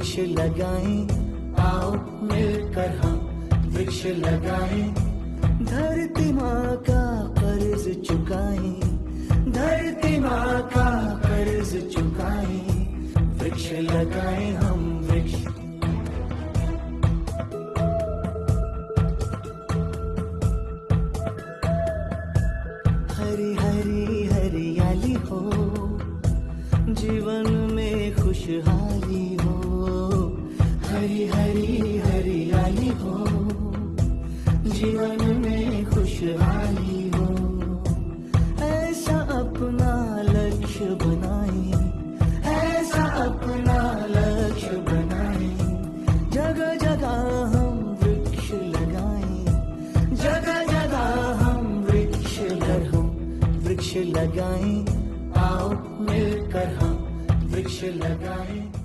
वृक्ष लगाएं, आओ मिलकर हम वृक्ष लगाएं। धरती माँ का कर्ज चुकाएं, धरती माँ का कर्ज चुकाएं। वृक्ष लगाएं हम वृक्ष। हरी हरी हरियाली हो, जीवन में खुशहाली हो। हरी हरी हरियाली हो, जीवन में खुशहाली हो। ऐसा अपना लक्ष्य बनाएं, ऐसा अपना लक्ष्य बनाएं। जगह जगह हम वृक्ष लगाएं, जगह जगह हम वृक्ष लगाएं। आओ मिलकर हम वृक्ष लगाएं।